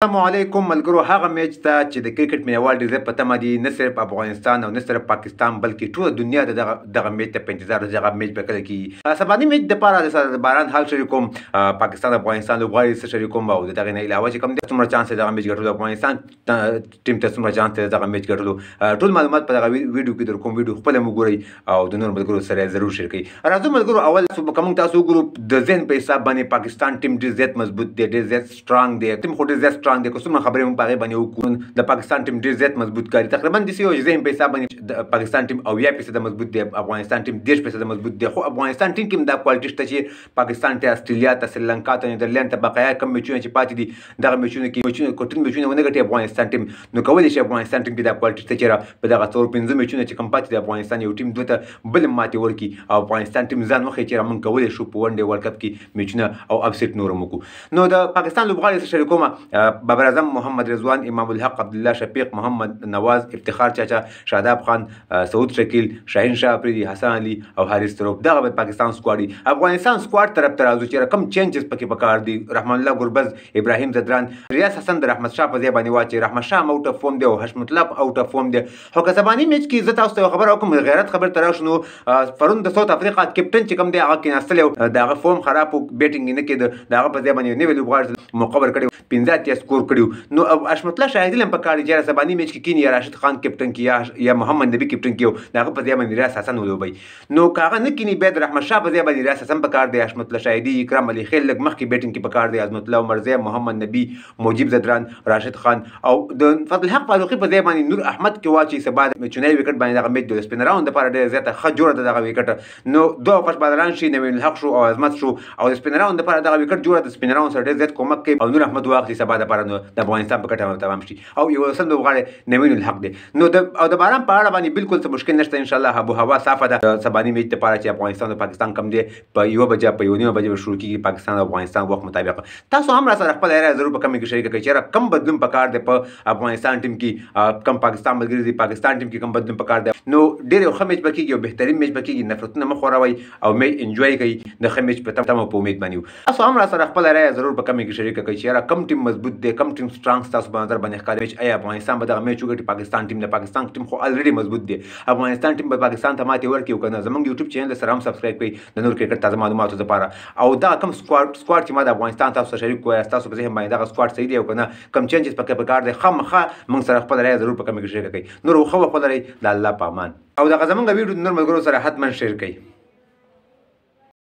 السلام علیکم ملګرو. هغه میچ ته چې د کرکټ مینوال ډېر زیات په تمه دي، نه صرف افغانستان او نه صرف پاکستان بلکې ټوله دنیا د دغه میچ ته په انتظار ده چې هغه میچ به کله کېږي. سباني میچ دپاره د باران حال شریک کوم پاکستان افغانستان لوبغاړي څه شریک کوم او د دغې نه علاوه چې کوم دی څومره چانس دی دغه میچ ګټلو، افغانستان ټیم ته څومره چانس دی دغه میچ ګټلو، ټول معلومات په دغه ویډیو کې در کوم. ویډیو خپله مو ګورئ او د نورو ملګرو سره ضرور شیر کړئ. راځو ملګرو، اول که موږ تاسو وګورو د ذهن په حساب باندې پاکستان ټیم ډېر زیات مضبوط دی، ډېر زیات سټرانګ دی، ټیم خو ډېر زیات سټرانګ دی. که څومره خبرې په هغې باندې وکړو، د پاکستان ټیم ډېر زیات مضبوط کاري. تقریبا داسې یو ذهن په حساب باندې د پاکستان ټیم 80% مضبوط دی، افغانستان ټیم 10% مضبوط دی. خو افغانستان ټیم کې هم دا کوالټي شته چې پاکستان ته، استرالیا ته، سریلانکا ته، نیدرلینډ ته بقایا کم میچونه چې پاتې دي دغه میچونه کې کوټین میچونه ونه ګټي افغانستان ټیم، نو کولی شي افغانستان ټیم کې دا کوالټي شته چې په دغه 4-5 میچونه چې کم پاتې دي افغانستان یو ټیم دوی ته بل ماتې ورکړي او افغانستان ټیم ځان وښیي چې موږ کولی شو په ون ډے ورلډ کپ کې میچونه او اپسیټ نور هم وکړو. نو د پاکستان لوبغاړي څه شریکومه: بابر اعظم، محمد رضوان، امام الحق، عبدالله شفیق، محمد نواز، افتخار چاچا، شاداب خان، سعود شکیل، شاهین شاه افریدي، حسن علي او حارث تروپ. دغه به پاکستان سکواډ وي. افغانستان سکواډ طرف ته راځو چې کم چینجز پکې پکار دي. رحمان الله ګربز، ابراهیم زدران، ریاض حسن د رحمت شاه په ځای باندې واچي. رحمت شاه اوټ اف فورم دی او حشمت الله اوټ اف فورم دی. خو که سباني میچ کې زه تاسو ته خبره وکړم، غیرت خبر ته راشو، نو پرون د ساوث افریقا کپټن چې کوم دی هغه کېناستلی او د هغه فورم خراب و، بیټینګ نه کېده، د هغه په ځای باندې نوی لوبغاړي موقع ورکړی، 15 اتیا سکور کړي. نو حشمت الله شاهدي هم پکار دي چې سباني میچ کې کینی یا راشد خان کپټن کې یا محمد نبی کپټن کې د هغه په ځای باندې ریاض حسن ولوبي. نو که هغه نه کینی بیا د رحمت شاه په ځای باندې ریاض حسن پکار دی، حشمت الله شاهدي، اکرام علي خیل لږ مخکې بیټینګ کې پکار دی، عظمت الله عمرزی، محمد نبی، موجب زدران، راشد خان او د فضل حق فاروقي په ځای باندې نور احمد کې واچي. سبا د چنای وکټ باندې دغه میچ د سپینراوند لپاره ډېر زیاته ښه جوړه ده دغه وکټ. نو دوه فرش بادران شي، نوین الحق شو او عظمت شو او د سپینراوند لپاره دغه وکټ جوړه د سپینراوند سره ډېر زیات کومک کوي او نور احمد واخلي سبا لپاره نو د افغانستان په ګټه تمام شي. او یو سم لوبغاړی نوین الحق دی. نو د باران په اړه باندې بالکل څه مشکل نشته، ان شاء الله ابو هوا صافه ده. سباني میچ لپاره چې افغانستان او پاکستان کم دی په 1 بجه په 1 بجه شروع کیږي پاکستان او افغانستان وخت مطابق. تاسو هم را سره خپل رائے ضرور په کمنټ کې شریک کړئ چې کم بدلون پکار دی په افغانستان ټیم کې، کم پاکستان ملګری دی، پاکستان ټیم کې کم بدلون پکار دی. نو ډېر یو ښه میچ به کېږي او بهترین میچ به کېږي. نفرتونه مه خوروئ او میچ انجوای کړئ، د ښه میچ په تمه په امید باندې یو. تاسو هم را سره خپل رائے ضرور په کمنټ کې شریک کړئ چې کم ټیم مضبوط دی، کم ټیم سټرانګ تاسو په نظر باندې ښکاري چې آیا افغانستان به دغه میچ وګټي پاکستان ټیم. د پاکستان ټیم خو الریډي مضبوط دی، افغانستان ټیم به پاکستان ته ماتې ورکړي او که نه زموږ یوټیوب چینل سره هم سبسکرایب کړئ د نور کرکټ تازه معلوماتو لپاره. او دا کم سکواډ چې ما د افغانستان تاسو سره شریک کوی، تاسو په ذهن باندې دغه سکواډ صحیح دی او که نه کم چینجز پکې پکار دی، خامخا موږ سره خپل رایه ضرور په کمنټ کې شریک کړئ. نور ښه وخت ولرئ، د الله په امان. او دغه زموږ ویډیو د نور ملګرو سره حتما شیر کړئ.